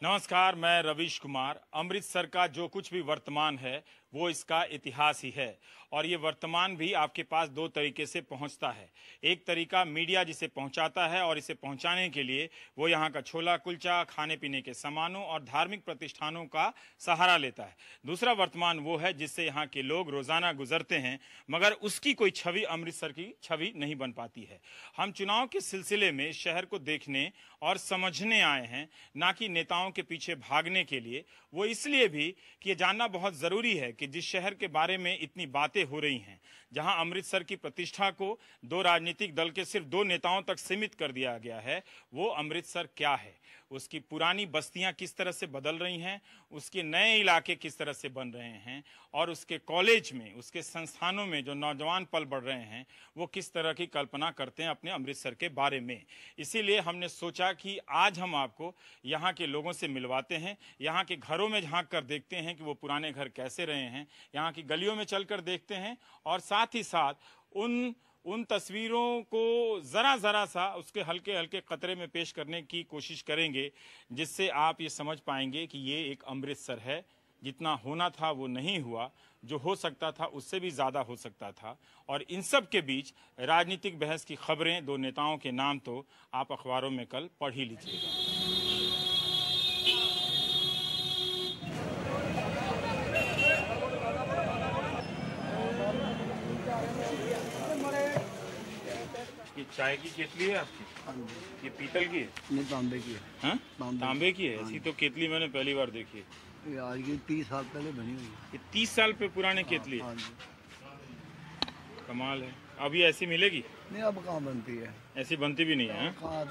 नमस्कार, मैं रवीश कुमार। अमृतसर का जो कुछ भी वर्तमान है वो इसका इतिहास ही है और ये वर्तमान भी आपके पास दो तरीके से पहुंचता है। एक तरीका मीडिया जिसे पहुंचाता है और इसे पहुंचाने के लिए वो यहाँ का छोला कुलचा, खाने पीने के सामानों और धार्मिक प्रतिष्ठानों का सहारा लेता है। दूसरा वर्तमान वो है जिससे यहाँ के लोग रोजाना गुजरते हैं, मगर उसकी कोई छवि अमृतसर की छवि नहीं बन पाती है। हम चुनाव के सिलसिले में शहर को देखने और समझने आए हैं, ना कि नेताओं के पीछे भागने के लिए। वो इसलिए भी कि ये जानना बहुत जरूरी है कि जिस शहर के बारे में इतनी बातें हो रही हैं, जहां अमृतसर की प्रतिष्ठा को दो राजनीतिक दल के सिर्फ दो नेताओं तक सीमित कर दिया गया है, वो अमृतसर क्या है, उसकी पुरानी बस्तियां किस तरह से बदल रही हैं, उसके नए इलाके किस तरह से बन रहे हैं और उसके कॉलेज में, उसके संस्थानों में जो नौजवान पल बढ़ रहे हैं वो किस तरह की कल्पना करते हैं अपने अमृतसर के बारे में। इसीलिए हमने सोचा कि आज हम आपको यहाँ के लोगों से मिलवाते हैं, यहाँ के घरों में झांक कर देखते हैं कि वो पुराने घर कैसे रहे हैं, यहाँ की गलियों में चलकर देखते हैं और साथ ही साथ उन तस्वीरों को जरा सा उसके हल्के हल्के कतरे में पेश करने की कोशिश करेंगे, जिससे आप ये समझ पाएंगे कि ये एक अमृतसर है। जितना होना था वो नहीं हुआ, जो हो सकता था उससे भी ज़्यादा हो सकता था। और इन सब के बीच राजनीतिक बहस की खबरें, दो नेताओं के नाम तो आप अखबारों में कल पढ़ ही लीजिएगा। ये चाय की केतली है आपकी? ये पीतल की है? नहीं, तांबे की है। हाँ? तांबे की है? ऐसी तो केतली मैंने पहली बार देखी है। यार ये 30 साल पहले बनी हुई है। ये 30 साल पे पुराने केतली है? कमाल है। अभी ऐसी मिलेगी? नहीं, अब कहाँ बनती है, ऐसी बनती भी नहीं है। कहाँ?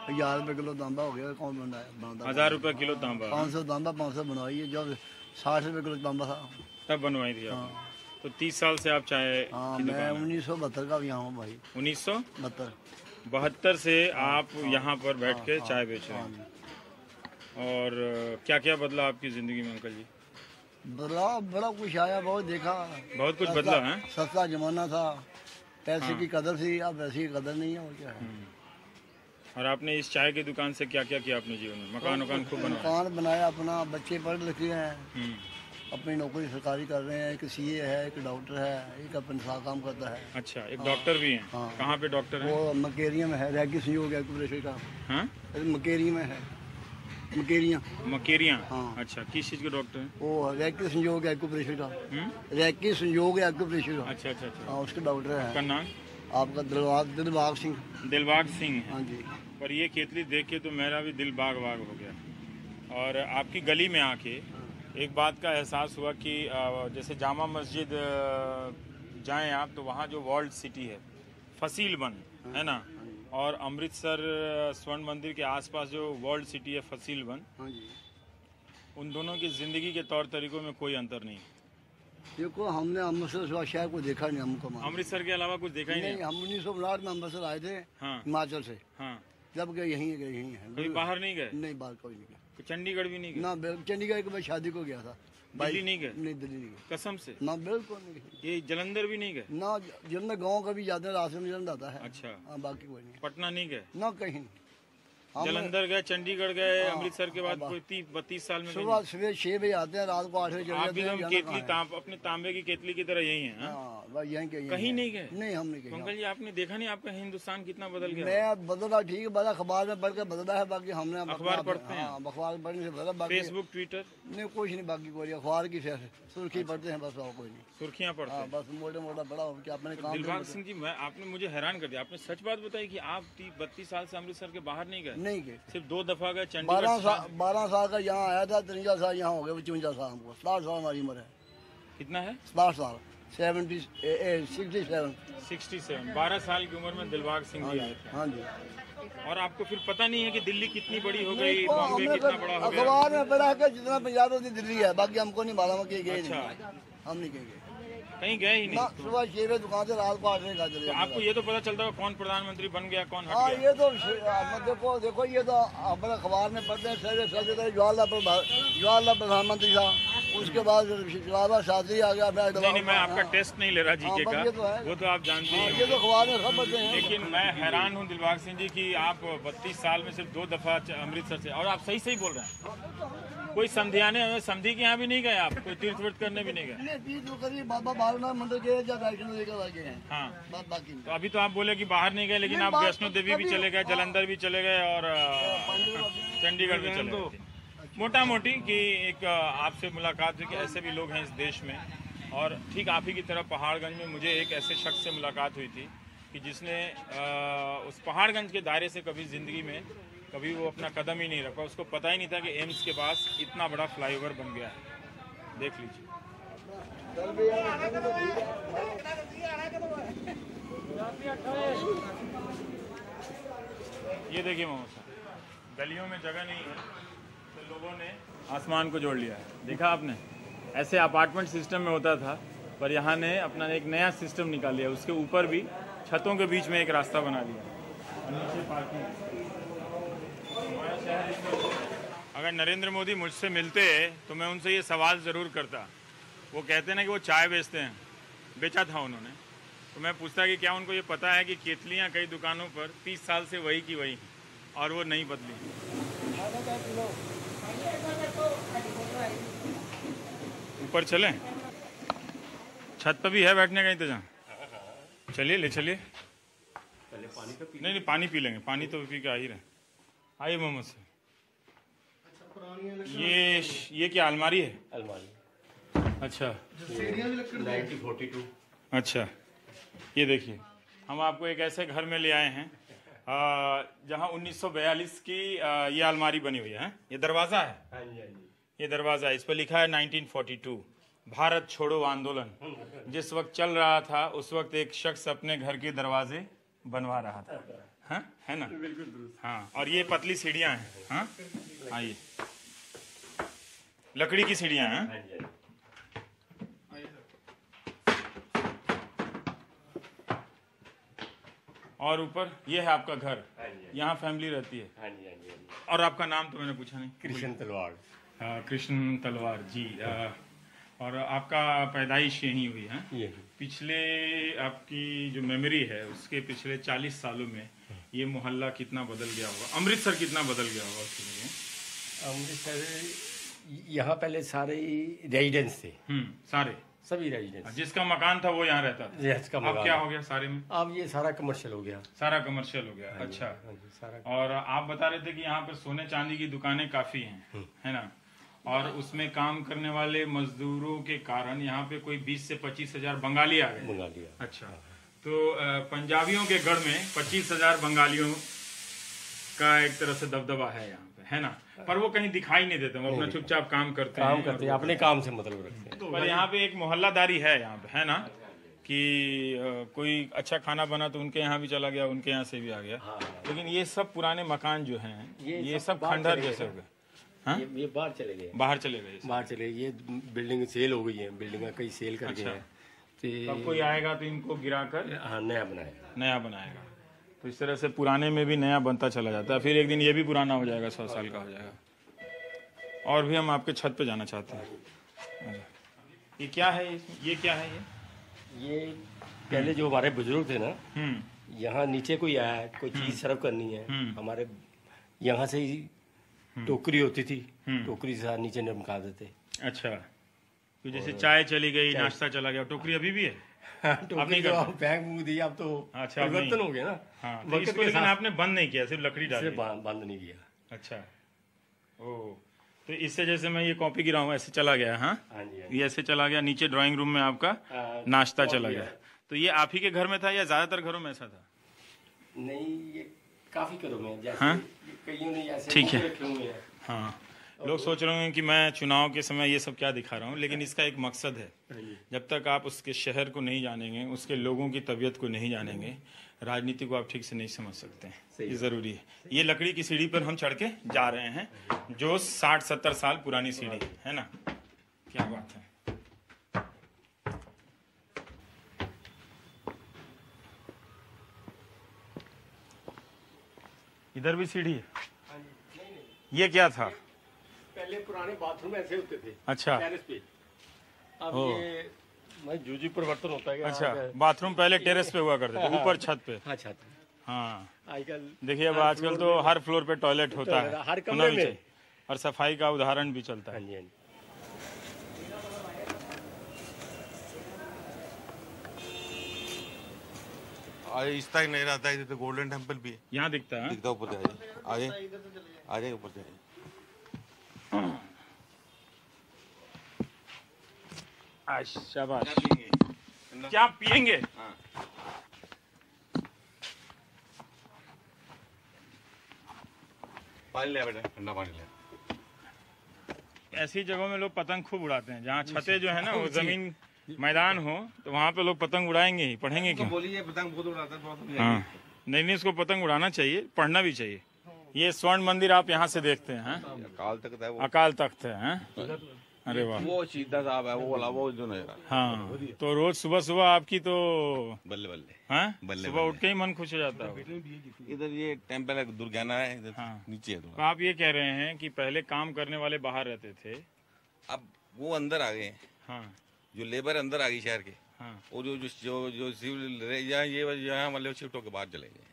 1000 रुपये किलो तांबा हो गया। कौन बनाया? 1000 रुपए किलो तांबा? 500 तांबा 500 बनवाई है। जब 60 रुपये किलो तांबा था तब बनवाई थी आपने? तो 30 साल से आप चाय हाँ, मैं 1972 का भी यहाँ हूँ भाई। 1972 से आप यहाँ पर बैठ के चाय बेच रहे हैं। और क्या क्या बदला आपकी जिंदगी में अंकल जी? बड़ा कुछ आया, बहुत देखा, बहुत कुछ बदला है। सस्ता जमाना था, पैसे की कदर थी, अब वैसी की कदर नहीं है। और क्या है? और आपने इस चाय की दुकान से क्या क्या किया अपने जीवन में? मकान खूब बनाया? मकान बनाया अपना, बच्चे पढ़ लिखे हैं, अपनी नौकरी सरकारी कर रहे हैं। एक सीए है, एक डॉक्टर है, एक अपना काम करता है। अच्छा, एक डॉक्टर भी हैं? हाँ। कहाँ पे डॉक्टर है? वो मकेरिया में है, रैगी संयोग एक्यूप्रेशर का। हाँ? मकेरिया में है, मकेरिया। हाँ। अच्छा, किस चीज के डॉक्टर हैं? वो रैगी संयोग एक्यूप्रेशर का। रैगी संयोग एक्यूप्रेशर का। अच्छा। हाँ, उसके डॉक्टर है। का नाम? आपका दिलबाग सिंह। दिलबाग सिंह है? हाँ जी। पर ये केतली देख के तो मेरा भी दिल बाग हो गया। और आपकी गली में आके एक बात का एहसास हुआ कि जैसे जामा मस्जिद जाएं आप तो वहाँ जो वर्ल्ड सिटी है फसीलवन है ना, और अमृतसर स्वर्ण मंदिर के आसपास जो वर्ल्ड सिटी है फसीलवन, उन दोनों की जिंदगी के तौर तरीकों में कोई अंतर नहीं। देखो, हमने अमृतसर शहर को देखा नहीं, हमको अमृतसर के अलावा कुछ देखा ही नहीं। हम 1959 में अमृतसर आए थे। हाँ। हिमाचल से। हाँ। जब गए यहीं है। कहीं बाहर नहीं गए? नहीं, बाहर कोई नहीं गया। चंडीगढ़ भी नहीं गए? ना, चंडीगढ़ के बाद शादी को गया था। दिल्ली नहीं गए? नहीं, दिल्ली नहीं गए। कसम से? ना, बिल्कुल नहीं गए। ये जलंधर भी नहीं गए? ना, जलंधर गांव का भी जाते हैं, रास्ते में जलंधर आता है। अच्छा। हाँ, बाकी कोई नहीं। पटना नहीं गए? ना, कहीं नहीं। जलंधर गए, चंडीगढ़ गए, अमृतसर के बाद कोई 32 साल में? सुबह 6 बजे आते हैं, रात को 8 बजे चले जाते हैं। केतली अपने तांबे की केतली की तरह यही है? कहीं नहीं गए? नहीं, हम नहीं गए। अंकल जी, आपने देखा नहीं आपका हिंदुस्तान कितना बदल गया? मैं बदला, ठीक है, बदला, अखबार में पढ़ के बदला है। बाकी हमने अखबार पढ़ते हैं? अखबार पढ़ने से बदला। फेसबुक, ट्विटर नहीं, कुछ नहीं। बाकी कोई अखबार की सुर्खी पढ़ते हैं बस, और कोई नहीं। सुर्खियाँ पढ़ते हैं बस, मोटा बड़ा अपने काम। दिलबाग सिंह जी, आपने मुझे हैरान कर दिया। आपने सच बात बताई कि आप 32 साल से अमृतसर के बाहर नहीं गए? नहीं गए, सिर्फ 2 दफा गए। चंडीगढ़ 12 साल का यहाँ आया था, 53 साल यहाँ हो गए, 54 साल हमको। 60 साल हमारी उम्र है। कितना है? 60 साल। 67। 12 साल की उम्र में दिलबाग सिंह जी आए थे। हाँ जी। और आपको फिर पता नहीं है कि दिल्ली कितनी बड़ी हो गई, बॉम्बे कितना बड़ा हो गया? अखबार में पढ़ा है कि जितना पंजाब है दिल्ली है, बाकी हमको नहीं मालूम कि गए। अच्छा। हम नहीं गए, कहीं गए ही नहीं? सुबह 6 बजे दुकान से रात को 8 बजे चले। आपको ये तो पता चलता है कौन प्रधानमंत्री बन गया, कौन हट हाँ, गया? ये तो देखो ये तो अपने अखबार में पढ़ते हैं। जवाहरलाल प्रधानमंत्री था, उसके बाद शराबा शादी आ गया। नहीं, मैं आपका टेस्ट नहीं ले रहा जीके का, ये तो है। वो तो आप जानते ही ये हैं। तो अखबार में सब बच्चे हैं। लेकिन मैं हैरान हूँ दिलबाग सिंह जी कि आप 32 साल में सिर्फ 2 दफा अमृतसर से, और आप सही सही बोल रहे हैं। कोई समधियाने समधी के यहाँ भी नहीं गए आप? कोई तीर्थ व्रत करने भी नहीं गए? तीर्थ करी बाबा बालनाथ मंदिर गए या वैष्णो देवी का गए हैं। हाँ, बाकी तो अभी तो आप बोले कि बाहर नहीं गए, लेकिन आप वैष्णो देवी भी चले गए, जलंधर भी चले गए और चंडीगढ़ भी चले गए। मोटा मोटी कि एक आपसे मुलाकात हुई कि ऐसे भी लोग हैं इस देश में। और ठीक आप ही की तरह पहाड़गंज में मुझे एक ऐसे शख्स से मुलाकात हुई थी कि जिसने उस पहाड़गंज के दायरे से कभी ज़िंदगी में कभी वो अपना कदम ही नहीं रखा। उसको पता ही नहीं था कि एम्स के पास इतना बड़ा फ्लाईओवर बन गया है। देख लीजिए। ये देखिए मोहम्मद साहब, गलियों में जगह नहीं है तो लोगों ने आसमान को जोड़ लिया है। देखा आपने? ऐसे अपार्टमेंट सिस्टम में होता था, पर यहाँ ने अपना एक नया सिस्टम निकाल लिया। उसके ऊपर भी छतों के बीच में एक रास्ता बना लिया और नीचे पार्किंग। हमारा शहर, अगर नरेंद्र मोदी मुझसे मिलते तो मैं उनसे ये सवाल ज़रूर करता। वो कहते हैं ना कि वो चाय बेचते हैं, बेचा था उन्होंने, तो मैं पूछता कि क्या उनको ये पता है कि केतलियाँ कई दुकानों पर 30 साल से वही की वही और वो नहीं बदली। ऊपर चलें? छत पर भी है बैठने का इंतजाम? चलिए, ले चलिए। पहले पानी तो पी। नहीं, पानी पी लेंगे, पानी तो पी के आ ही रहे। आइए मोहम्मद से। ये क्या अलमारी है? अलमारी। अच्छा, 1942। अच्छा। ये देखिए, हम आपको एक ऐसे घर में ले आए हैं जहां 1942 की ये अलमारी बनी हुई है। ये दरवाज़ा है। हाँ जी, हाँ जी। ये दरवाज़ा है, इस पर लिखा है 1942 भारत छोड़ो आंदोलन। जिस वक्त चल रहा था उस वक्त एक शख्स अपने घर के दरवाजे बनवा रहा था। हाँ, है ना? बिल्कुल। हाँ, और ये पतली सीढ़ियाँ हैं। हाँ, आइए। लकड़ी की सीढ़ियाँ हैं। हाँ जी, हाँ जी। और ऊपर ये है आपका घर। हाँ जी, यहाँ फैमिली रहती है। हाँ जी, हाँ जी, हाँ जी। और आपका नाम तो मैंने पूछा नहीं। कृष्ण तलवार। कृष्ण तलवार जी। और आपका पैदाइश यहीं हुई है? यही। पिछले आपकी जो मेमोरी है उसके पिछले 40 सालों में ये मोहल्ला कितना बदल गया होगा, अमृतसर कितना बदल गया होगा उसके लिए? अमृतसर यहाँ पहले सारे रेजिडेंस थे। सारे सभी रेजिडेंस। जिसका मकान था वो यहाँ रहता था। जिसका अब मकान। क्या हो गया सारे में? अब ये सारा कमर्शियल हो गया। सारा कमर्शियल हो गया। अच्छा। हाँ जी, सारा। और आप बता रहे थे कि यहाँ पर सोने चांदी की दुकानें काफी हैं, है ना? और उसमें काम करने वाले मजदूरों के कारण यहाँ पे कोई 20 से 25 हजार बंगाली आ गए। बंगाली। अच्छा, तो पंजाबियों के गढ़ में 25 हजार बंगालियों का एक तरह से दबदबा है यहाँ पे, है ना? पर वो कहीं दिखाई नहीं देते, वो अपना चुपचाप काम करते हैं, अपने काम से मतलब रखते हैं। पर यहाँ पे एक मोहल्लादारी है यहाँ पे, है ना? कि कोई अच्छा खाना बना तो उनके यहाँ भी चला गया, उनके यहाँ से भी आ गया। लेकिन ये सब पुराने मकान जो हैं ये सब खंडहर जैसे हो गए। हाँ? ये बाहर चले गए। बाहर चले गए। बाहर चले गए। ये बिल्डिंग सेल हो गई है। बिल्डिंग कई सेल कर गए हैं। तो कोई आएगा तो इनको गिराकर हाँ, नया बनाएगा। नया बनाएगा। तो इस तरह से पुराने में भी नया बनता चला जाता है। फिर एक दिन ये भी पुराना हो जाएगा, 100 साल का हो जाएगा। और भी हम आपके छत पे जाना चाहते हैं। ये क्या है? ये क्या है? ये पहले जो हमारे बुजुर्ग थे ना, यहाँ नीचे कोई आया, कोई चीज सर्व करनी है, हमारे यहाँ से ही टोकरी होती थी, टोकरी से नीचे निकाल देते। अच्छा, तो जैसे चाय चली गई, नाश्ता चला गया, टोकरी अभी भी है? टोकरी तो फेंक मुंह दी, अब तो अच्छा परिवर्तन हो गया ना। हाँ, तो इसको लेकिन आपने बंद नहीं किया, सिर्फ लकड़ी डाली? बंद नहीं किया। अच्छा, ओ, तो इससे जैसे मैं ये कॉपी गिरा हूँ ऐसे चला गया। हाँ, ये ऐसे चला गया, नीचे ड्राइंग रूम में आपका नाश्ता चला गया। तो ये आप ही के घर में था या ज्यादातर घरों में ऐसा था? नहीं, ये काफी घरों में जैसे हाँ? कईयों ने ऐसे ठीक है। रखे हुए हैं। हाँ, लोग सोच रहे होंगे कि मैं चुनाव के समय ये सब क्या दिखा रहा हूँ, लेकिन इसका एक मकसद है। जब तक आप उसके शहर को नहीं जानेंगे, उसके लोगों की तबीयत को नहीं जानेंगे, राजनीति को आप ठीक से नहीं समझ सकते हैं। ये जरूरी है। ये लकड़ी की सीढ़ी पर हम चढ़ के जा रहे हैं, जो 60-70 साल पुरानी सीढ़ी है ना? क्या बात है। इधर भी सीढ़ी है। ये क्या था? पहले पहले पुराने बाथरूम ऐसे होते थे अच्छा टेरेस पे। अब ओ। ये जो जी परिवर्तन होता है अच्छा, बाथरूम पहले टेरेस पे हुआ करते थे, ऊपर छत पे। हाँ छत। हाँ, आजकल देखिए अब आजकल तो हर फ्लोर पे टॉयलेट होता है, हर होना कमरे भी में। चाहिए। और सफाई का उदाहरण भी चलता हाँ है। जी हाँ जी। आगे इस तक नहीं रहता है, इधर तो गोल्डन टेम्पल भी है, यहाँ दिखता है। दिखता है ऊपर जाइए, आगे आ जाइए ऊपर जाइए। शाबाश। क्या पियेंगे? पानी ले बेटा, ठंडा पानी ले। ऐसी जगहों में लोग पतंग खूब उड़ाते हैं, जहाँ छतें जो है ना वो जमीन मैदान हो, तो वहाँ पे लोग पतंग उड़ाएंगे ही, पढ़ेंगे क्यों? बोलिए पतंग बहुत उड़ाता है, बहुत हाँ, नहीं उसको पतंग उड़ाना चाहिए, पढ़ना भी चाहिए। ये स्वर्ण मंदिर आप यहाँ से देखते हैं, हाँ? काल तक है वो, अकाल तख्त है, हाँ? अरे वाह। वो सीधा साहब है, वो वाला वो जो नहीं रहा। हाँ, तो रोज सुबह सुबह आपकी तो बल्ले बल्ले, हाँ बल्ले सुबह उठ के ही मन खुश हो जाता है। इधर ये टेम्पल है, दुर्गाना है, इधर हाँ। नीचे है तो थोड़ा। आप ये कह रहे हैं कि पहले काम करने वाले बाहर रहते थे, अब वो अंदर आ गए हैं, हाँ जो लेबर अंदर आ गई शहर के, हाँ, और जो जो जो, जो सिविल यहाँ वाले शिफ्ट होकर बाहर चले गए,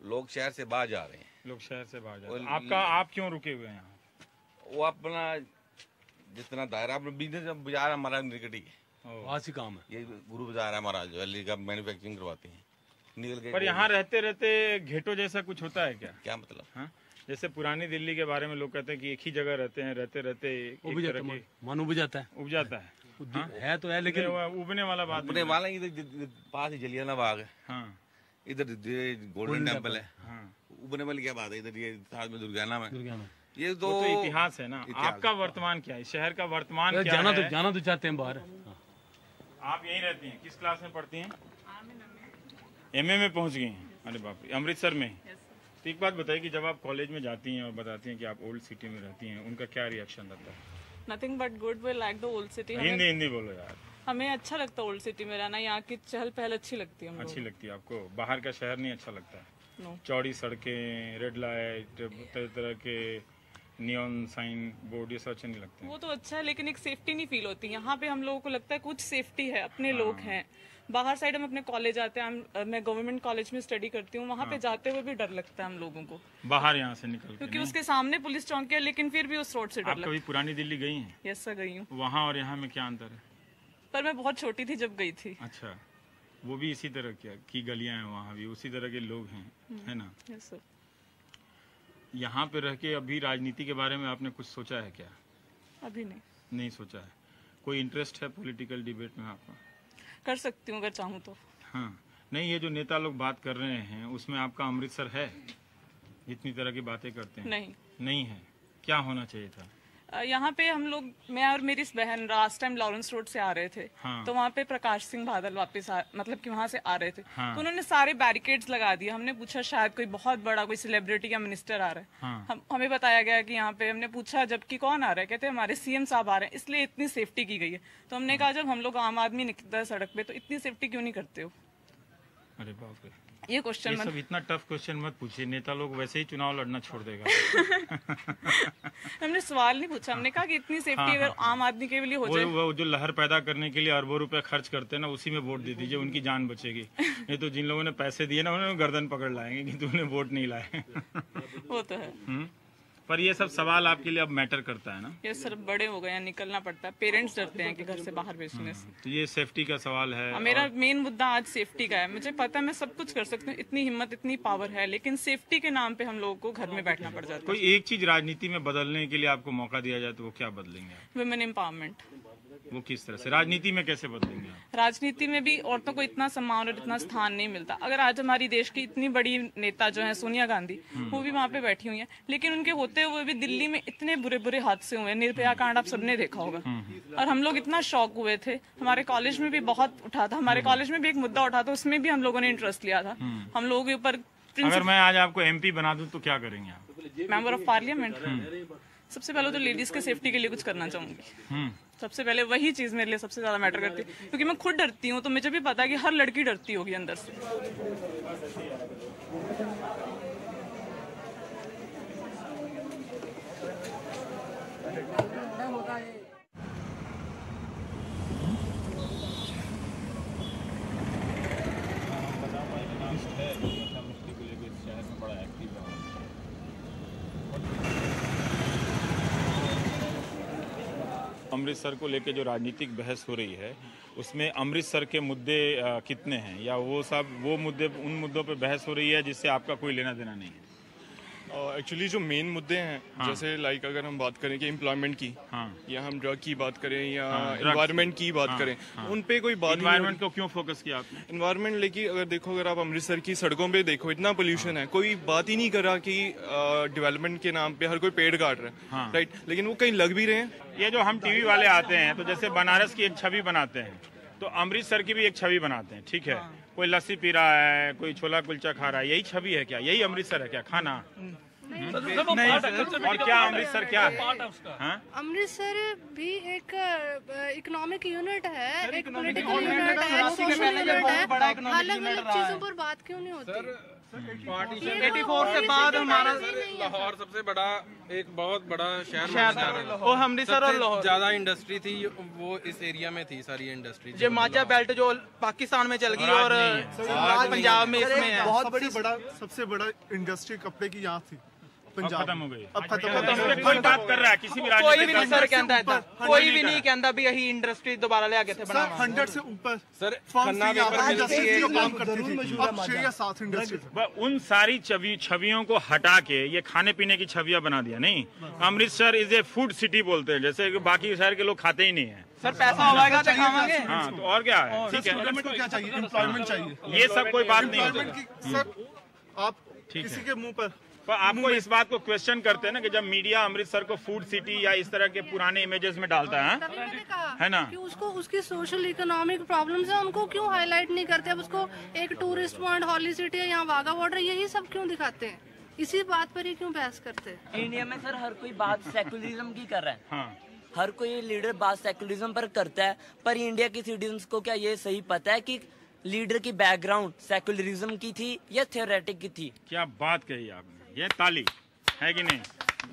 लोग शहर से बाहर जा रहे हैं। लोग शहर से बाहर जाते और हैं। आपका आप क्यों रुके हुए हैं यहाँ? वो अपना जितना दायरा अपना बिजनेस बाजार हमारा निकट ही है, ओ। ही काम है। ये गुरु बाजार है हमारा, ज्वेलरी का मैन्युफैक्चरिंग करवाते हैं, निकल के। पर यहाँ रहते रहते घेटो जैसा कुछ होता है क्या? क्या मतलब? हाँ, जैसे पुरानी दिल्ली के बारे में लोग कहते हैं कि एक ही जगह रहते हैं, रहते रहते एक तरह की मन उब जाता है। उब जाता है। हाँ? है तो है लेकिन नहीं, वो उबने वाला बात अपने नहीं। वाला इधर पास ही जलियाना बाग है, हाँ इधर गोल्डन टेम्पल है, हाँ, उबने वाली क्या बात है, इधर ये साथ में दुर्गाना में, ये वो तो तो इतिहास है ना। इतिहास। आपका वर्तमान क्या है? शहर का वर्तमान क्या जाना है? तो चाहते हैं बाहर। आप यहीं रहती हैं? किस क्लास में पढ़ती हैं? एमए में पहुंच गई हैं? अरे बाप रे, अमृतसर में? तो एक बात बताइए कि जब आप कॉलेज में जाती हैं और बताती हैं कि आप ओल्ड सिटी में रहती हैं, उनका क्या रिएक्शन रहता है? Nothing but good, we like the old city. Hindi Hindi बोलो यार। हमें अच्छा लगता है ओल्ड सिटी में रहना, यहाँ की चहल पहल अच्छी लगती है हम अच्छी लगती है आपको? बाहर का शहर नहीं अच्छा लगता है? नो। चौड़ी सड़कें, रेड लाइट, तरह तरह के नियॉन साइन बोर्ड, ये सब अच्छे नहीं लगते? वो तो अच्छा है लेकिन एक सेफ्टी नहीं फील होती। यहाँ पे हम लोगों को लगता है कुछ सेफ्टी है, अपने लोग हैं। बाहर साइड हम अपने कॉलेज आते हैं, मैं गवर्नमेंट कॉलेज में स्टडी करती हूँ, वहाँ पे जाते हुए भी डर लगता है हम लोगों को, बाहर यहाँ से निकल के? क्योंकि उसके सामने पुलिस चौकी है लेकिन फिर भी उस रोड से डर आप लगता कभी पुरानी दिल्ली गई हैं? है। यस सर, गई हूँ, वहाँ और यहाँ में क्या अंतर है? पर मैं बहुत छोटी थी जब गई थी। अच्छा, वो भी इसी तरह की गलियां हैं, वहाँ भी उसी तरह के लोग हैं, है ना? Yes sir. यहाँ पे रह के अभी राजनीति के बारे में आपने कुछ सोचा है क्या? अभी नहीं। नहीं सोचा है? कोई इंटरेस्ट है पॉलिटिकल डिबेट में आपका? कर सकती हूँ अगर चाहूँ तो। हाँ, नहीं ये जो नेता लोग बात कर रहे हैं उसमें आपका अमृतसर है? इतनी तरह की बातें करते हैं? नहीं। नहीं है? क्या होना चाहिए था? यहाँ पे हम लोग, मैं और मेरी बहन लास्ट टाइम लॉरेंस रोड से आ रहे थे, हाँ। तो वहाँ पे प्रकाश सिंह बादल वापस मतलब कि वहाँ से आ रहे थे, हाँ। तो उन्होंने सारे बैरिकेड्स लगा दिए। हमने पूछा शायद कोई बहुत बड़ा कोई सेलिब्रिटी या मिनिस्टर आ रहा है। हाँ। हमें बताया गया कि यहाँ पे, हमने पूछा जबकि कौन आ रहा है, कहते हमारे सीएम साहब आ रहे हैं, इसलिए इतनी सेफ्टी की गई है। तो हमने कहा जब हम लोग आम आदमी निकलता है सड़क पे तो इतनी सेफ्टी क्यों नहीं करते हो? अरे बाप रे, ये क्वेश्चन ये सब इतना टफ क्वेश्चन मत पूछिए, नेता लोग वैसे ही चुनाव लड़ना छोड़ देगा। हमने सवाल नहीं पूछा, हमने कहा कि इतनी सेफ्टी अगर आम आदमी के लिए हो जाए। वो जो लहर पैदा करने के लिए अरबों रुपए खर्च करते हैं ना, उसी में वोट दे दीजिए, उनकी जान बचेगी। नहीं तो जिन लोगों ने पैसे दिए ना उन्होंने गर्दन पकड़ लाएंगे कि तूने वोट नहीं लाए। वो तो है। पर ये सब सवाल आपके लिए अब मैटर करता है ना? ये सर बड़े हो गए हैं, निकलना पड़ता है, पेरेंट्स डरते हैं कि घर से बाहर भेजने से। तो ये सेफ्टी का सवाल है। मेरा मेन मुद्दा आज सेफ्टी का है। मुझे पता है मैं सब कुछ कर सकती हूँ, इतनी हिम्मत इतनी पावर है, लेकिन सेफ्टी के नाम पे हम लोगों को घर में बैठना पड़ जाता है। कोई एक चीज राजनीति में बदलने के लिए आपको मौका दिया जाए तो वो क्या बदलेंगे आप? Women empowerment. वो किस तरह से राजनीति में कैसे बदलेंगे आप? राजनीति में भी औरतों को इतना सम्मान और इतना स्थान नहीं मिलता। अगर आज हमारी देश की इतनी बड़ी नेता जो है सोनिया गांधी, वो भी वहाँ पे बैठी हुई है, लेकिन उनके होते हुए भी दिल्ली में इतने बुरे बुरे हादसे हुए। निर्भया कांड आप सबने देखा होगा, और हम लोग इतना शॉक हुए थे। हमारे कॉलेज में भी बहुत उठा था, हमारे कॉलेज में भी एक मुद्दा उठा था, उसमें भी हम लोगों ने इंटरेस्ट लिया था। हम लोगों के ऊपर अगर मैं आज आपको MP बना दूं तो क्या करेंगे आप? Member of parliament. सबसे पहले तो लेडीज के सेफ्टी के लिए कुछ करना चाहूंगी। सबसे पहले वही चीज मेरे लिए सबसे ज्यादा मैटर करती है, क्योंकि मैं खुद डरती हूँ, तो मुझे भी पता है कि हर लड़की डरती होगी अंदर से। अमृतसर को लेके जो राजनीतिक बहस हो रही है उसमें अमृतसर के मुद्दे कितने हैं, या वो मुद्दे उन मुद्दों पे बहस हो रही है जिससे आपका कोई लेना देना नहीं है? एक्चुअली जो मेन मुद्दे हैं, जैसे लाइक अगर हम बात करें कि एम्प्लॉयमेंट की, या हम ड्रग की बात करें या एनवायरनमेंट की बात करें, उन पे कोई बात। एनवायरनमेंट को क्यों फोकस किया आपने? एनवायरनमेंट लेकिन अगर देखो, अगर आप अमृतसर की सड़कों पे देखो, इतना पोल्यूशन है, कोई बात ही नहीं कर रहा कि डेवलपमेंट के नाम पे हर कोई पेड़ काट रहा है, राइट, लेकिन वो कहीं लग भी रहे हैं। ये जो हम टीवी वाले आते हैं तो जैसे बनारस की एक छवि बनाते हैं तो अमृतसर की भी एक छवि बनाते हैं, ठीक है, कोई लस्सी पी रहा है, कोई छोला कुलचा खा रहा है, यही छवि है क्या? यही अमृतसर है क्या खाना? और क्या अमृतसर क्या है? अमृतसर भी एक इकोनॉमिक यूनिट है, एक पॉलिटिकल यूनिट है, सोशल यूनिट है। अलग अलग चीजों पर बात क्यों नहीं होती? 84 से बाद हमारा लाहौर सबसे बड़ा, एक बहुत बड़ा शहर है, वो अमृतसर और लाहौर ज्यादा इंडस्ट्री थी, वो इस एरिया में थी सारी इंडस्ट्री। जो माजा बेल्ट जो पाकिस्तान में चल गई और पंजाब में इसमें है। सबसे बड़ा इंडस्ट्री कपड़े की यहाँ थी, पंजाब खत्म हो गई, अब खत्म हो गई। कोई बात कर रहा है किसी भी कोई भी नहीं सर कहता है, कोई भी नहीं कहता भी यही इंडस्ट्री दोबारा ले आके थे बना। 100 से ऊपर सर उन सारी छवियों को हटा के ये खाने पीने की छवियां बना दिया। नहीं, Amritsar is a food city बोलते हैं, जैसे बाकी शहर के लोग खाते ही नहीं है। सर पैसा होगा तो खावांगे। हाँ, तो और क्या है? ठीक है, क्या चाहिए? एम्प्लॉयमेंट चाहिए, ये सब कोई बात नहीं होती। सर आप किसी के मुंह पर आपको इस बात को क्वेश्चन करते हैं ना कि जब मीडिया अमृतसर को फूड सिटी या इस तरह के पुराने इमेजेस में डालता है ना, कि उसको उसकी सोशल इकोनॉमिक प्रॉब्लम्स है, उनको क्यों हाईलाइट नहीं करते? अब उसको एक टूरिस्ट पॉइंट हॉली सिटी है, यहाँ वाघा बॉर्डर, यही सब क्यों दिखाते हैं? इसी बात पर ही क्यों बहस करते हैं? इंडिया में सर हर कोई बात सेकुलरिज्म की कर रहा है। हाँ। हर कोई लीडर बात सेकुलरिज्म पर करता है, पर इंडिया के सिटीजन्स को क्या ये सही पता है कि लीडर की बैकग्राउंड सेकुलरिज्म की थी या थ्योरेटिक की थी? क्या बात कही आपने, ये ताली है कि नहीं?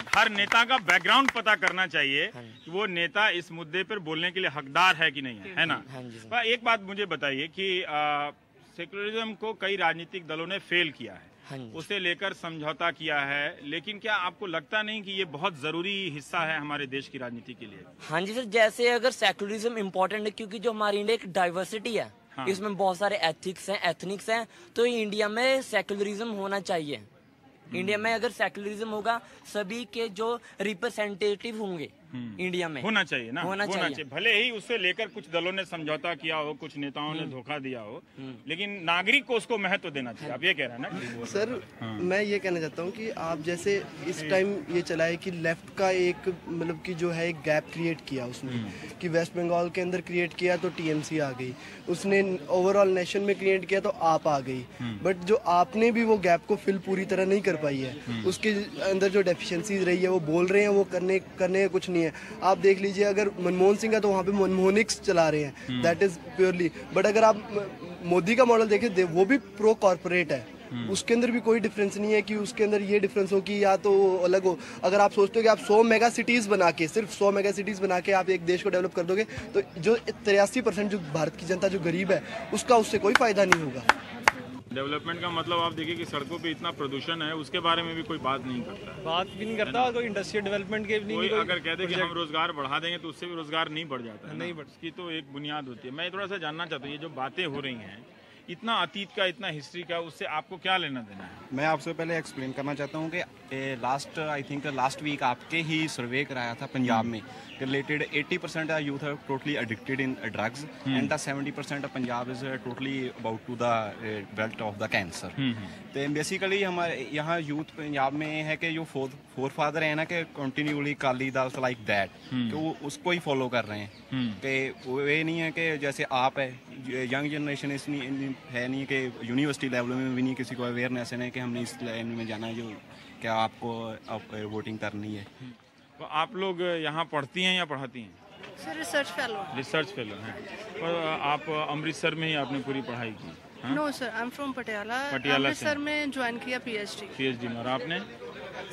हर नेता का बैकग्राउंड पता करना चाहिए कि वो नेता इस मुद्दे पर बोलने के लिए हकदार है कि नहीं है ना? पर एक बात मुझे बताइए कि सेकुलरिज्म को कई राजनीतिक दलों ने फेल किया है, उसे लेकर समझौता किया है, लेकिन क्या आपको लगता नहीं कि ये बहुत जरूरी हिस्सा है हमारे देश की राजनीति के लिए? हाँ जी सर, जैसे अगर सेकुलरिज्म इम्पोर्टेंट है क्योंकि जो हमारी इंडिया एक डाइवर्सिटी है, इसमें बहुत सारे एथिक्स हैं, एथनिक्स हैं, तो इंडिया में सेकुलरिज्म होना चाहिए। इंडिया में अगर सेकुलरिज्म होगा, सभी के जो रिप्रेजेंटेटिव होंगे इंडिया में होना चाहिए ना, होना चाहिए। भले ही उससे लेकर कुछ दलों ने समझौता किया हो, कुछ नेताओं ने धोखा दिया हो, लेकिन नागरिक को उसको महत्व देना चाहिए। आप ये कह रहे हैं ना? सर मैं ये कहना चाहता हूँ कि आप जैसे इस टाइम ये चला है कि लेफ्ट का एक मतलब कि जो है एक गैप क्रिएट किया उसने, कि वेस्ट बंगाल के अंदर क्रिएट किया तो टीएमसी आ गई, उसने ओवरऑल नेशन में क्रिएट किया तो आप आ गई, बट जो आपने भी वो गैप को फिल पूरी तरह नहीं कर पाई है। उसके अंदर जो डेफिशिएंसीज रही है वो बोल रहे हैं, वो करने कुछ नहीं है। आप देख लीजिए, अगर मनमोहन सिंह है तो वहाँ पे मनमोहनिक्स चला रहे हैं, दैट इज प्योरली। बट अगर आप मोदी का मॉडल देखें, वो भी प्रो कॉर्पोरेट है, उसके अंदर भी कोई डिफरेंस नहीं है कि उसके अंदर ये डिफरेंस हो कि या तो अलग हो। अगर आप सोचते हो कि आप 100 मेगा सिटीज बना के, सिर्फ 100 मेगा सिटीज बना के आप एक देश को डेवलप कर दोगे, तो जो 83% जो भारत की जनता जो गरीब है उसका उससे कोई फायदा नहीं होगा। डेवलपमेंट का मतलब आप देखिए कि सड़कों पे इतना प्रदूषण है, उसके बारे में भी कोई बात नहीं करता है। बात भी नहीं करता, और कोई इंडस्ट्रियल डेवलपमेंट के भी कोई अगर कह दे कि हम रोजगार बढ़ा देंगे तो उससे भी रोजगार नहीं बढ़ जाता है, नहीं बढ़, इसकी तो एक बुनियाद होती है। मैं थोड़ा सा जानना चाहता हूँ, ये जो बातें हो रही हैं, इतना अतीत का, इतना हिस्ट्री का, उससे आपको क्या लेना देना है? मैं आपसे पहले एक्सप्लेन करना चाहता हूँ कि लास्ट वीक आपके ही सर्वे कराया था पंजाब में related 80% youth are totally addicted in drugs and 70% of Punjab is totally about to the belt of the cancer. तो बेसिकली हमारे यहाँ यूथ पंजाब में है कि जो फोर फादर है ना, कि continually Kali dal like that, तो वो उसको ही फॉलो कर रहे हैं। कि वो ये नहीं है कि जैसे आप है, यंग जनरेशन इसलिए है नहीं कि यूनिवर्सिटी लेवल में भी नहीं किसी को अवेयरनेस है कि हमने इस लाइन में जाना है, जो क्या आपको वोटिंग करनी है। तो आप लोग यहाँ पढ़ती हैं या पढ़ाती हैं? सर रिसर्च फेलो हैं। और आप अमृतसर में ही आपने पूरी पढ़ाई की? No sir, I am from Patiala. Amritsar में ज्वाइन किया पीएचडी में। और आपने?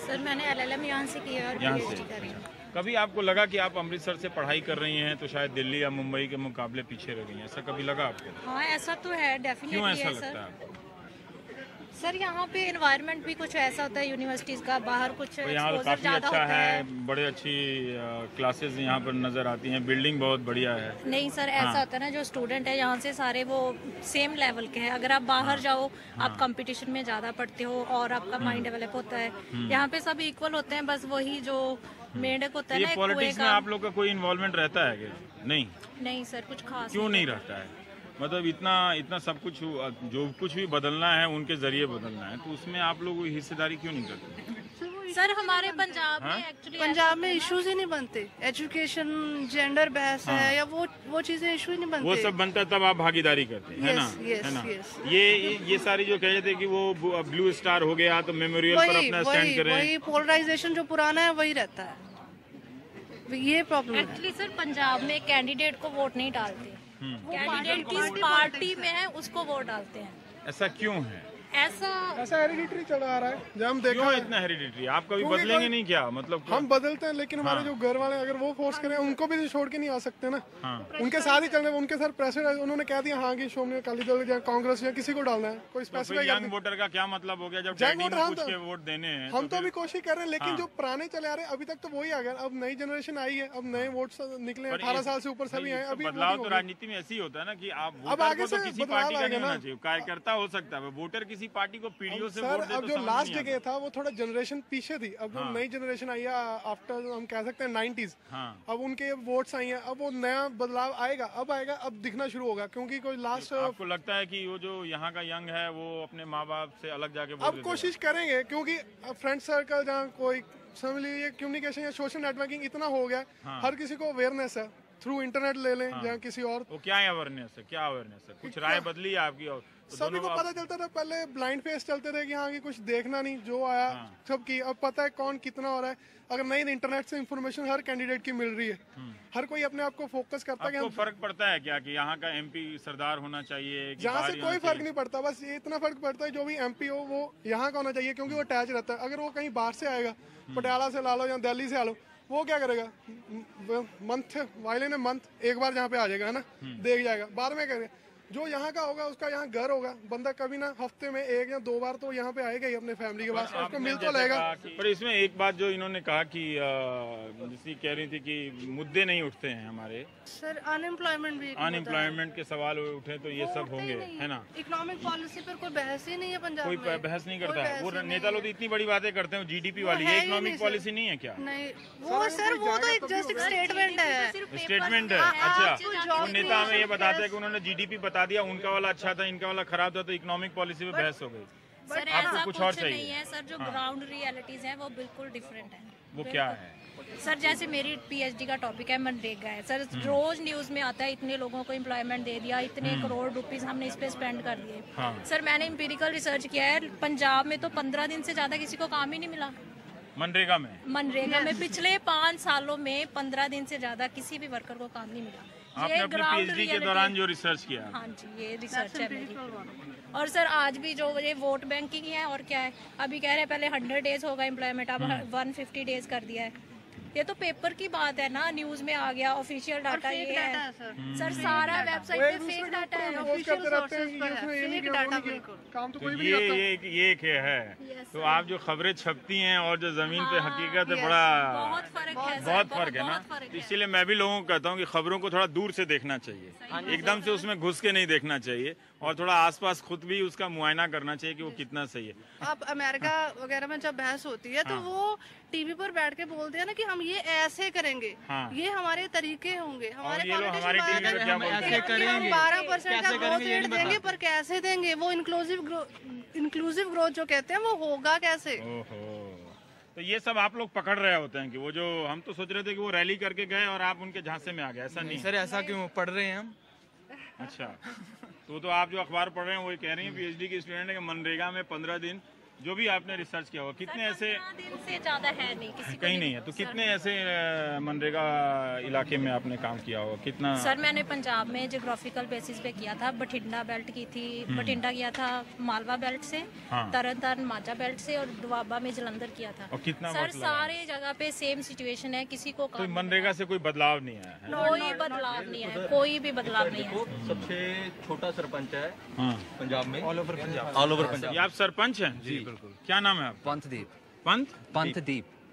सर मैंने LLM यहाँ से किया और PhD कर रही हूँ। कभी आपको लगा कि आप अमृतसर से पढ़ाई कर रही हैं तो शायद दिल्ली या मुंबई के मुकाबले पीछे रह गई हैं, ऐसा कभी लगा आपको? हाँ ऐसा तो है, डेफिनेटली। क्यों ऐसा लगता है आपको? सर यहाँ पे एनवायरनमेंट भी कुछ ऐसा होता है यूनिवर्सिटीज का, बाहर कुछ तो यहाँ exposure काफी ज्यादा अच्छा होता है, बड़े अच्छी क्लासेस यहाँ पर नजर आती हैं, बिल्डिंग बहुत बढ़िया है। नहीं सर, ऐसा होता है ना, जो स्टूडेंट है यहाँ से सारे वो सेम लेवल के हैं। अगर आप बाहर जाओ, आप कंपटीशन में ज्यादा पढ़ते हो और आपका माइंड डेवलप होता है। यहाँ पे सब इक्वल होते हैं, बस वही जो मेंढक होता है ना, ये एक पॉलिटिक्स कुएं में का। आप लोग का कोई इन्वॉल्वमेंट रहता है कि नहीं? नहीं सर, कुछ खास क्यों नहीं रहता है? मतलब इतना सब कुछ जो कुछ भी बदलना है उनके जरिए बदलना है, तो उसमें आप लोग हिस्सेदारी क्यों नहीं करते? सर हमारे पंजाब हाँ? में एक्चुअली पंजाब में इश्यूज ही नहीं बनते। एजुकेशन, जेंडर बहस है या वो चीजें इशू ही नहीं बनते। वो सब बनता है तब आप भागीदारी करते हैं, है ना? है ना? ये सारी जो कह रहे थे कि वो ब्लू स्टार हो गया तो मेमोरियल पर अपना स्टैंड करें, वही पोलराइजेशन जो पुराना है वही रहता है। ये प्रॉब्लम है। एक्चुअली सर पंजाब में कैंडिडेट को वोट नहीं डालते, कैंडिडेट किस पार्टी में है उसको वोट डालते हैं। ऐसा क्यों है? ऐसा हेरिडिटरी चला आ रहा है, जब हम देखा क्यों इतना हेरिडिटरी? आप कभी बदलेंगे नहीं क्या? मतलब हम बदलते हैं, लेकिन हमारे जो घर वाले अगर वो फोर्स करें, उनको भी छोड़ के नहीं आ सकते ना। उनके साथ ही चलने, उनके साथ प्रेशर है, उन्होंने कह दिया हाँ कि श्रोमणी अकाली दल या कांग्रेस या किसी को डालना है, कोई स्पेसिफिक यंग वोटर का क्या मतलब हो गया जब डैडी ने पूछ के वोट देने हैं? हम तो अभी कोशिश कर रहे हैं, लेकिन जो पुराने चले आ रहे हैं अभी तक तो वही आ गया। अब नई जनरेशन आई है, अब नए वोट निकले, 18 साल से ऊपर सभी आए। अभी बदलाव तो राजनीति में ऐसे ही होता है ना कि आप वोटर को तो किसी पार्टी का नहीं होना चाहिए, कार्यकर्ता हो सकता है, वोटर किसी पार्टी को पीढ़ियों से वोट दे। अब जो लास्ट जगह था वो थोड़ा जनरेशन पीछे थी, अब जो नई जनरेशन आई है आफ्टर हम कह सकते हैं 90s, अब उनके वोट्स आई हैं, अब वो नया बदलाव आएगा, अब दिखना शुरू होगा। क्योंकि कोई लास्ट आपको लगता है कि वो जो यहाँ का यंग है वो अपने माँ बाप से अलग जाके अब कोशिश करेंगे, क्योंकि फ्रेंड सर्कल जहाँ कोई समझ कम्युनिकेशन या सोशल नेटवर्किंग इतना हो गया, हर किसी को अवेयरनेस है, थ्रू इंटरनेट ले लें या किसी और। वो क्या अवेयरनेस है? क्या अवेयरनेस है? कुछ राय बदली है आपकी? और सभी को पता चलता था, पहले ब्लाइंड फेस चलते थे कि हाँ कि कुछ देखना नहीं, जो आया सबकी। अब पता है कौन कितना हो रहा है। अगर नहीं इंटरनेट से इंफॉर्मेशन हर कैंडिडेट की मिल रही है, हर कोई अपने आप को फोकस करता है। फर्क पड़ता है क्या कि यहाँ का एमपी सरदार होना चाहिए? जहाँ से कोई फर्क नहीं पड़ता, बस ये इतना फर्क पड़ता है जो भी एमपी हो वो यहाँ का होना चाहिए, क्योंकि वो अटैच रहता है। अगर वो कहीं बाहर से आएगा, पटियाला से ला लो या दिल्ली से आ लो, वो क्या करेगा? मंथ वाइले ने मंथ एक बार जहाँ पे आ जाएगा, है ना, देख जाएगा, बाद में करेगा। जो यहाँ का होगा उसका यहाँ घर होगा, बंदा कभी ना हफ्ते में 1 या 2 बार तो यहाँ पे आएगा ही अपने फैमिली के पास, उसको मिल तो लेगा। पर इसमें एक बात जो इन्होंने कहा कि जिसकी कह रही थी कि मुद्दे नहीं उठते हैं हमारे, सर अनएम्प्लॉयमेंट भी, अनएम्प्लॉयमेंट के सवाल उठे तो ये सब होंगे, है ना? इकोनॉमिक पॉलिसी पर कोई बहस ही नहीं है पंजाब में, कोई बहस नहीं करता है। वो नेता लोग इतनी बड़ी बातें करते हैं जीडीपी वाली, ये इकोनॉमिक पॉलिसी नहीं है क्या? नहीं वो सर, वो तो एक जस्ट एक स्टेटमेंट है। स्टेटमेंट है, अच्छा। वो नेता हमें ये बताते हैं कि उन्होंने जीडीपी बता दिया, उनका वाला अच्छा था, इनका वाला खराब था, तो इकोनॉमिक पॉलिसी पे बहस हो गई। सर ऐसा कुछ नहीं है सर, जो ग्राउंड रियलिटीज है वो बिल्कुल डिफरेंट है। वो क्या है? सर जैसे मेरी पीएचडी का टॉपिक है मनरेगा है सर, रोज न्यूज में आता है इतने लोगों को एम्प्लॉयमेंट दे दिया, इतने करोड़ रुपीस हमने इस पे स्पेंड कर दिए। सर मैंने एम्पिरिकल रिसर्च किया है, पंजाब में तो 15 दिन से ज्यादा किसी को काम ही नहीं मिला मनरेगा में पिछले 5 सालों में 15 दिन से ज्यादा किसी भी वर्कर को काम नहीं मिला। आपने अपनी पीएचडी के दौरान जो रिसर्च किया? हाँ जी, ये रिसर्च है मेरी। और सर आज भी जो ये वोट बैंकिंग है और क्या है, अभी कह रहे हैं पहले 100 डेज होगा एम्प्लॉयमेंट, अब 150 डेज कर दिया है। ये तो पेपर की बात है ना, न्यूज में आ गया, ऑफिशियल डाटा ये है सर, सारा वेबसाइट पे फेक डाटा है, ऑफिशियल सोर्सेज पर है, फेक डाटा बिल्कुल। काम तो कोई भी ये है। तो आप जो खबरें छपती हैं और जो जमीन पे हकीकत है, बड़ा बहुत फर्क है ना। इसीलिए मैं भी लोगों को कहता हूँ कि खबरों को थोड़ा दूर से देखना चाहिए, एकदम से उसमें घुस के नहीं देखना चाहिए, और थोड़ा आसपास खुद भी उसका मुआयना करना चाहिए कि वो कितना सही है। अब अमेरिका वगैरह में जब बहस होती है तो वो टीवी पर बैठ के बोलते हैं ना कि हम ये ऐसे करेंगे, ये हमारे तरीके होंगे, हमारे पॉलिटिशियन 12% का ग्रोथ रेट देंगे, पर कैसे देंगे? वो इंक्लूसिव ग्रोथ जो कहते हैं वो होगा कैसे? तो ये सब आप लोग पकड़ रहे होते हैं कि वो जो हम तो सोच रहे थे कि वो रैली करके गए और आप उनके झांसे में आ गए, ऐसा नहीं सर। ऐसा क्यों पढ़ रहे हैं हम? अच्छा, तो आप जो अखबार पढ़ रहे हैं वो कह रही हैं पीएचडी की स्टूडेंट है कि मनरेगा में 15 दिन जो भी आपने रिसर्च किया होगा, कितने ऐसे दिन से ज्यादा है नहीं किसी कहीं नहीं है, तो कितने ऐसे मनरेगा इलाके में आपने काम किया होगा, कितना? सर मैंने पंजाब में ज्योग्राफिकल बेसिस पे किया था, बठिंडा बेल्ट की थी, बठिंडा किया था मालवा बेल्ट से, तरन तारण माझा बेल्ट से, और दुआबा में जलंधर किया था। और कितना सर सारे जगह पे सेम सिचुएशन है, किसी को तो मनरेगा से कोई बदलाव नहीं आया है? कोई बदलाव नहीं है, कोई भी बदलाव नहीं है। सबसे छोटा सरपंच है पंजाब में, all over Punjab. All over Punjab. ये आप सरपंच हैं? जी बिल्कुल। क्या नाम है आप? पंथदीप।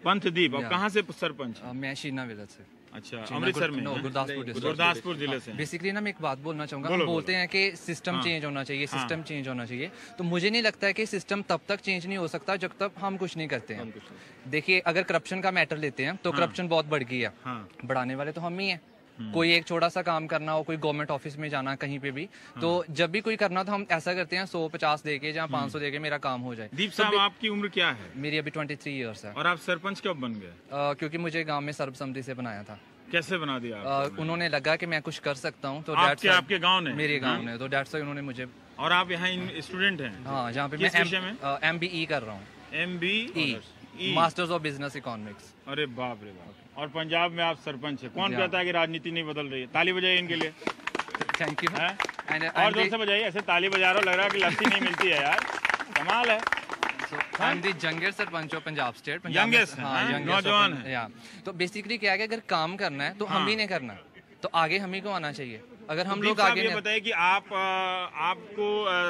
पंथदीप। और कहाँ से सरपंच? मैं शीना विलेज से। अच्छा, अमृतसर में? गुरदासपुर जिले से। बेसिकली ना मैं एक बात बोलना चाहूंगा, हम बोलते हैं कि सिस्टम चेंज होना चाहिए, सिस्टम चेंज होना चाहिए, तो मुझे नहीं लगता है कि सिस्टम तब तक चेंज नहीं हो सकता जब तक हम कुछ नहीं करते हैं। देखिए, अगर करप्शन का मैटर लेते हैं तो करप्शन बहुत बढ़ गई है, बढ़ाने वाले तो हम ही हैं। कोई एक छोटा सा काम करना हो, कोई गवर्नमेंट ऑफिस में जाना, कहीं पे भी, तो जब भी कोई करना तो हम ऐसा करते हैं 100-50 देके या 500 देके मेरा काम हो जाए। दीप साहब, आपकी उम्र क्या है? मेरी अभी 23 ईयर्स है। और आप सरपंच कब बन गए? क्योंकि मुझे गांव में सर्वसम्मति से बनाया था। कैसे बना दिया? उन्होंने लगा कि मैं कुछ कर सकता हूँ, तो आपके गाँव ने? मेरे गाँव ने, तो डेट्स उन्होंने मुझे। और आप यहाँ स्टूडेंट हैं? हाँ, जहाँ पे मैं MBE कर रहा हूँ। MBE, masters of business economics. अरे बाप रे बाप। और पंजाब में आप सरपंच है, कौन कहता है कि राजनीति नहीं बदल रही है? ताली बजाइए इनके लिए। Thank you. और जोर से बजाइए, ऐसे ताली बजा रहा हो, लग रहा है कि लस्सी नहीं मिलती है यार, कमाल है। Youngest sarpanch of Punjab state. Youngest, नौजवान है। तो बेसिकली क्या है कि अगर काम करना है तो हम ही ने करना, तो आगे हम ही को आना चाहिए। अगर हम लोग आगे, ये बताइए कि आपको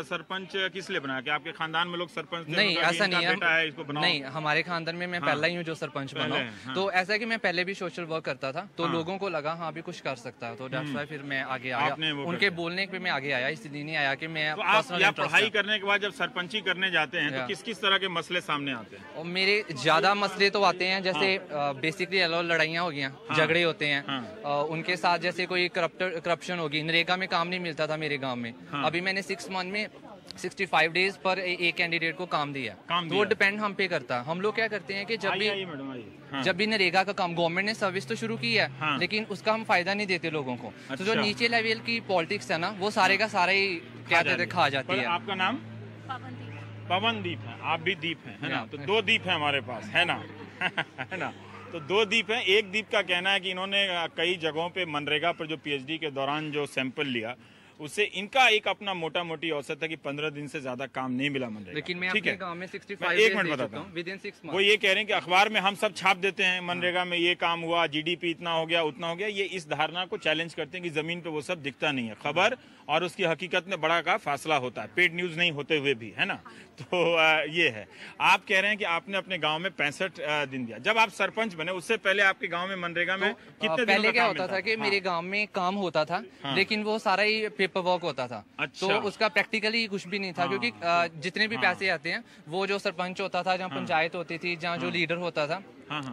सरपंच किस लिए बनाया? कि आपके खानदान में लोग सरपंच थे? नहीं, ऐसा नहीं है, इसको बनाओ। नहीं, हमारे खानदान में मैं पहला ही हूँ जो सरपंच बना। तो ऐसा है कि मैं पहले भी सोशल वर्क करता था, तो लोगों को लगा हाँ भी कुछ कर सकता है, तो दैट्स व्हाई फिर मैं आगे आया। उनके बोलने पे मैं आगे आया, इसलिए नहीं आया कि मैं पढ़ाई करने के बाद जब सरपंची करने जाते हैं तो किस किस तरह के मसले सामने आते हैं? और मेरे ज्यादा मसले तो आते हैं, जैसे बेसिकली लड़ाइयाँ हो गई, झगड़े होते हैं उनके साथ, जैसे कोई करप्शन होगी, नरेगा में काम नहीं मिलता था मेरे गांव में। अभी मैंने 6 मंथ में 65 डेज पर एक कैंडिडेट को काम दिया, तो वो डिपेंड हम पे करता है। हम लोग क्या करते हैं कि जब भी नरेगा का काम, गवर्नमेंट ने सर्विस तो शुरू की है, लेकिन उसका हम फायदा नहीं देते लोगों को। तो जो नीचे लेवल की पॉलिटिक्स है ना, वो सारे का सारा ही खा जाती है। आपका नाम? पवनदीप है। आप भी दीप है ना? तो 2 दीप है हमारे पास, है ना? है ना? तो 2 दीप हैं। एक दीप का कहना है कि इन्होंने कई जगहों पे मनरेगा पर जो PhD के दौरान जो सैंपल लिया, उससे इनका एक अपना मोटा मोटी औसत है कि 15 दिन से ज्यादा काम नहीं मिला मनरेगा। लेकिन मैं अपने गांव में 65 एक मिनट बताता हूँ, विदिन 6 मंथ। वो ये कह रहे हैं कि अखबार में हम सब छाप देते हैं मनरेगा में ये काम हुआ, GDP इतना हो गया, उतना हो गया। ये इस धारणा को चैलेंज करते हैं कि जमीन पे वो सब दिखता नहीं है। खबर और उसकी हकीकत में बड़ा का फासला होता है, पेड न्यूज नहीं होते हुए भी, है ना? तो ये है। आप कह रहे हैं कि आपने अपने गांव में 65 दिन दिया। जब आप सरपंच बने उससे पहले आपके गांव में मनरेगा में कितने पहले क्या होता था कि मेरे गांव में काम होता था, लेकिन वो सारा ही पेपर वर्क होता था। अच्छा। तो उसका प्रैक्टिकली कुछ भी नहीं था, क्योंकि जितने भी पैसे आते हैं वो जो सरपंच होता था, जहाँ पंचायत होती थी, जहाँ जो लीडर होता था,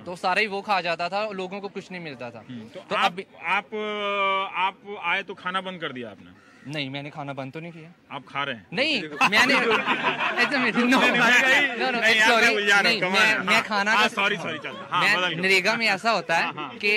तो सारा ही वो खा जाता था, लोगों को कुछ नहीं मिलता था। तो आप आए तो खाना बंद कर दिया आपने? नहीं, मैंने खाना बंद तो नहीं किया। आप खा रहे हैं? नहीं, मैंने मैं खाना नरेगा में ऐसा होता है कि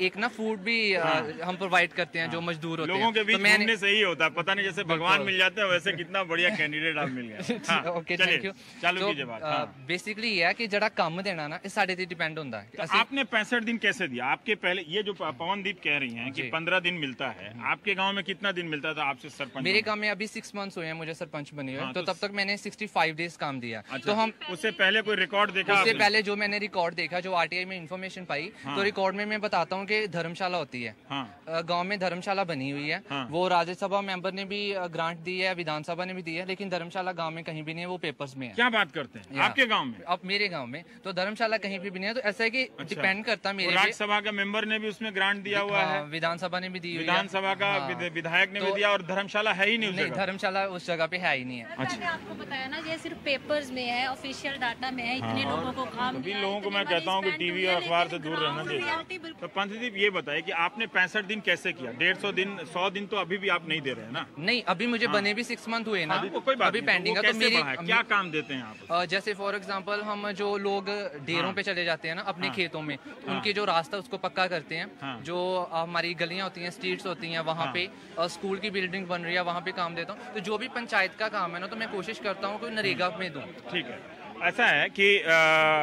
एक ना फूड भी हम प्रोवाइड करते हैं जो मजदूर होते हैं। लोगों के बीच घूमने से ही होता है, पता नहीं जैसे भगवान मिल जाते हैं वैसे कितना बढ़िया कैंडिडेट आप मिल गए। Okay, thank you. चालू कीजिए बात। बेसिकली ये है कि जड़ा काम देना ना, इस साढ़े डिपेंड होता है। आपने 65 दिन कैसे दिया? आपके पहले ये जो पवनदीप कह रही हैं कि 15 दिन मिलता है, आपके गांव में कितना दिन मिलता था आपसे सरपंच? मेरे गांव में अभी 6 मंथ्स हुए हैं मुझे सरपंच बने हुए, तो तब तक मैंने 65 डेज काम दिया। तो हम उससे पहले कोई रिकॉर्ड देखा? उससे पहले जो मैंने रिकॉर्ड देखा, जो RTI में इन्फॉर्मेशन पाई, तो रिकॉर्ड में मैं बताता हूँ कि धर्मशाला होती है, गांव में धर्मशाला बनी हुई है। वो राज्यसभा मेंबर ने भी ग्रांट दी है, विधानसभा ने भी दी है, लेकिन धर्मशाला गाँव में कहीं भी नहीं है, वो पेपर्स में है। क्या बात करते हैं? आपके गाँव में? अब मेरे गाँव में तो धर्मशाला कहीं भी नहीं है। तो ऐसा है कि डिपेंड करता मेरे, राज्यसभा का मेंबर ने भी उसमें ग्रांट दिया हुआ है, विधानसभा ने भी दी, विधानसभा का विधायक ने भी दिया, और धर्मशाला है ही नहीं। धर्मशाला उस जगह पे है ही नहीं है। मैंने आपको बताया ना, ये सिर्फ पेपर्स में है, ऑफिशियल डाटा में है, इतने लोगों को काम सभी लोगों को मैं कहता हूँ कि टीवी और अखबार से दूर रहना चाहिए। तो पंथदीप ये बताइए कि आपने 65 दिन कैसे किया? 150 दिन, 100 दिन तो अभी भी आप नहीं दे रहे हैं ना? नहीं, अभी मुझे बने भी 6 मंथ हुए ना, अभी पेंडिंग है। तो मेरी क्या काम देते हैं आप? जैसे फॉर एग्जाम्पल, हम जो लोग डेरों पे चले जाते हैं ना अपने खेतों में, उनके जो रास्ता उसको पक्का करते हैं, जो हमारी गलियां होती हैं, स्ट्रीट्स होती हैं, वहाँ पे स्कूल की बिल्डिंग बन रही है, वहाँ पे काम देता हूँ। तो जो भी पंचायत का काम है ना, तो मैं कोशिश करता हूँ कोई नरेगा में दूँ। ठीक है, ऐसा है कि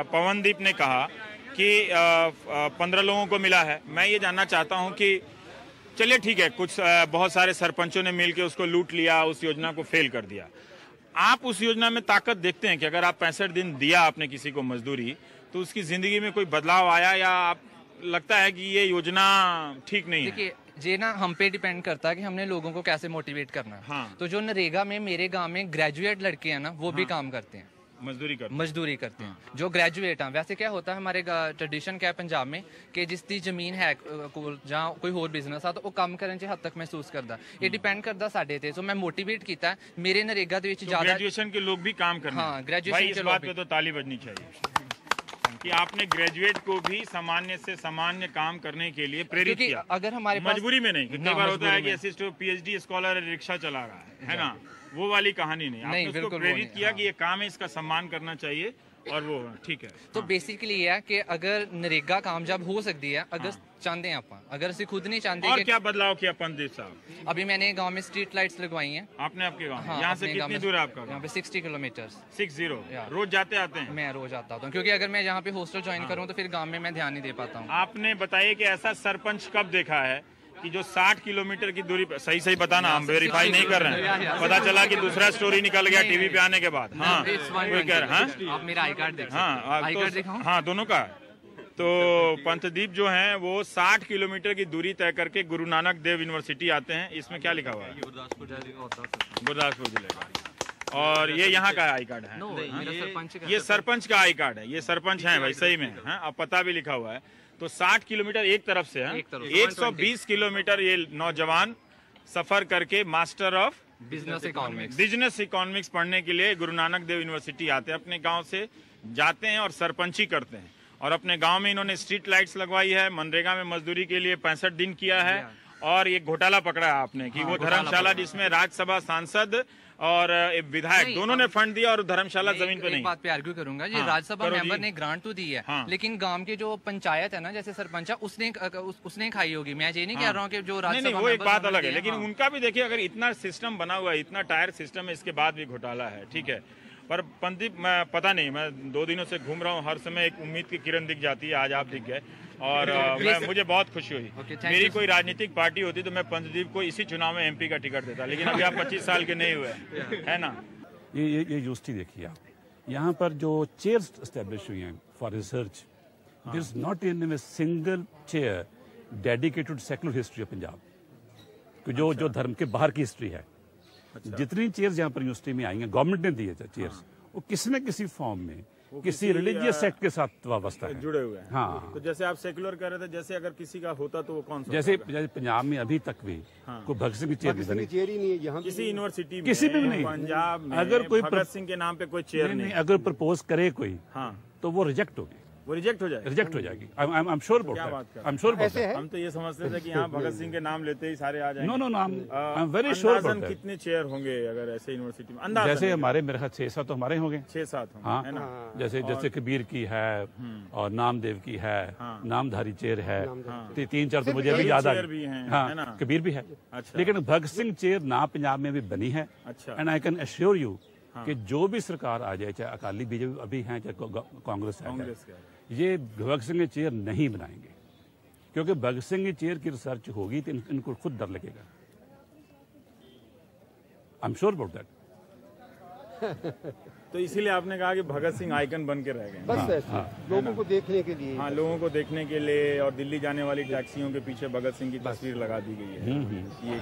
पवनदीप ने कहा कि 15 लोगों को मिला है। मैं ये जानना चाहता हूँ कि चलिए ठीक है, कुछ बहुत सारे सरपंचों ने मिलकर उसको लूट लिया, उस योजना को फेल कर दिया। आप उस योजना में ताकत देखते हैं कि अगर आप 65 दिन दिया आपने किसी को मजदूरी, तो उसकी जिंदगी में कोई बदलाव आया, या आप लगता है कि ये योजना ठीक नहीं है? देखिए, ये ना हम पे डिपेंड करता है कि हमने लोगों को कैसे मोटिवेट करना है। हाँ। तो जो नरेगा में मेरे गांव में ग्रेजुएट लड़के हैं ना, वो भी काम करते हैं, मजदूरी करते हैं। जो ग्रेजुएट हैं, वैसे क्या होता है हमारे ट्रेडिशन क्या है पंजाब में कि जिसकी जमीन है जहाँ कोई और बिजनेस आ, तो वो काम करने हद तक महसूस करता। ये डिपेंड करता साडे ते। सो मैं मोटिवेट किया मेरे नरेगा दे ज्यादा ग्रेजुएशन के लोग भी काम करना। हाँ, ग्रेजुएशन के लोग भी। तो ताली बजनी चाहिए कि आपने ग्रेजुएट को भी सामान्य से सामान्य काम करने के लिए प्रेरित किया। अगर हमारे मजबूरी में नहीं, कई बार होता है कि असिस्टेंट PhD स्कॉलर रिक्शा चला रहा है ना, वो वाली कहानी नहीं। आपने उसको प्रेरित किया कि ये काम है, इसका सम्मान करना चाहिए, और वो ठीक है। तो बेसिकली ये है कि अगर नरेगा कामयाब हो सकती है, अगर चाहते हैं आप, अगर ਅਸੀਂ खुद नहीं चाहते। और क्या बदलाव किया पंडित साहब? अभी मैंने गांव में स्ट्रीट लाइट्स लगवाई हैं। आपने आपके गांव? हाँ, यहाँ से कितनी दूर है आपका? यहाँ पे 60 किलोमीटर। 60? रोज जाते आते हैं? मैं रोज आता हूँ, क्योंकि अगर मैं यहाँ पे हॉस्टल ज्वाइन करूँ तो फिर गाँव में मैं ध्यान नहीं दे पाता हूँ। आपने बताइए कि ऐसा सरपंच कब देखा है कि जो 60 किलोमीटर की दूरी पर, सही बताना, हम वेरीफाई नहीं कर रहे हैं, पता चला कि दूसरा स्टोरी निकल गया टीवी पे आने के बाद। हाँ, आप मेरा आई कार्ड देखो। हाँ, दोनों का। तो पंतदीप जो हैं वो 60 किलोमीटर की दूरी तय करके गुरु नानक देव यूनिवर्सिटी आते हैं। इसमें क्या लिखा हुआ है? गुरदासपुर जिले का। और ये यहाँ का आई कार्ड है? ये सरपंच का आई कार्ड है। ये सरपंच है भाई, सही में है, अब पता भी लिखा हुआ है। तो 60 किलोमीटर एक तरफ से है, 120 किलोमीटर ये नौजवान सफर करके मास्टर ऑफ बिजनेस इकोनॉमिक्स पढ़ने के लिए गुरु नानक देव यूनिवर्सिटी आते हैं। अपने गांव से जाते हैं और सरपंची करते हैं। और अपने गांव में इन्होंने स्ट्रीट लाइट्स लगवाई है, मनरेगा में मजदूरी के लिए 65 दिन किया है। और ये घोटाला पकड़ा है आपने कि वो धर्मशाला जिसमें राज्यसभा सांसद और विधायक दोनों ने फंड दिया और धर्मशाला जमीन पे नहीं। बात पे आर्ग्यू करूंगा, ये राज्यसभा मेंबर ने ग्रांट तो दी है, लेकिन गांव के जो पंचायत है ना, जैसे सरपंच है, उसने खाई होगी। मैं ये नहीं कह रहा हूँ कि जो राज्यसभा, वो एक बात अलग है, लेकिन उनका भी देखिए, अगर इतना सिस्टम बना हुआ है, इतना टायर सिस्टम है, इसके बाद भी घोटाला है, ठीक है। पर पंडित, मैं पता नहीं, मैं 2 दिनों से घूम रहा हूँ, हर समय एक उम्मीद की किरण दिख जाती है। आज आप दिख गए और मुझे बहुत खुशी हुई। मेरी कोई राजनीतिक पार्टी होती तो मैं पंडित को इसी चुनाव में MP का टिकट देता, लेकिन अभी आप 25 साल के नहीं हुए, है ना। ये यूनिवर्सिटी देखिए आप, यहाँ पर जो चेयर्स एस्टेब्लिश हुई हैं for research, there is not in a single chair dedicated secular history of Punjab, जो धर्म के बाहर की हिस्ट्री है। जितनी चेयर्स यहाँ पर यूनिवर्सिटी में आई हैं, गवर्नमेंट ने दिए चेयर्स, वो किसी न किसी फॉर्म में किसी रिलीजियस सेक्ट के साथ वाबस्ता है, जुड़े हुए हैं। हाँ, तो जैसे आप सेकुलर कह रहे थे, जैसे अगर किसी का होता तो वो कौन सा? जैसे पंजाब में अभी तक भी कोई भगत सिंह की चेयर नहीं है, यहाँ किसी यूनिवर्सिटी में, किसी भी नहीं। पंजाब में अगर कोई भगत सिंह के नाम पे कोई चेयर नहीं, अगर प्रपोज करे कोई, तो वो रिजेक्ट होगी, वो रिजेक्ट हो जाएगी, रिजेक्ट हो जाएगी। I am sure about that, I am sure about that. हम तो ये समझते थे कि यहाँ भगत सिंह के नाम लेते ही सारे आ जाएंगे। No, I am very sure about that. कितने चेयर होंगे अगर ऐसे यूनिवर्सिटी में? अंदाज़ जैसे हमारे मेरे ख्याल 6-7 तो हमारे होंगे, 6-7 हाँ, है ना। जैसे कबीर की है और नामदेव की है, नामधारी चेयर है, 3-4 तो मुझे अभी याद आ गई। हाँ, कबीर भी है, लेकिन भगत सिंह चेयर ना पंजाब में भी बनी है। And I can assure you कि जो भी सरकार आ जाए, चाहे अकाली BJP अभी है, चाहे कांग्रेस है, ये भगत सिंह की चेयर नहीं बनाएंगे, क्योंकि भगत सिंह की चेयर की रिसर्च होगी तो इनको खुद डर लगेगा। I am sure about that. तो इसीलिए आपने कहा कि भगत सिंह आइकन बन के रह गए, बस लोगों को देखने के लिए। हाँ, लोगों को देखने के लिए, और दिल्ली जाने वाली टैक्सियों के पीछे भगत सिंह की तस्वीर लगा दी गई है। ये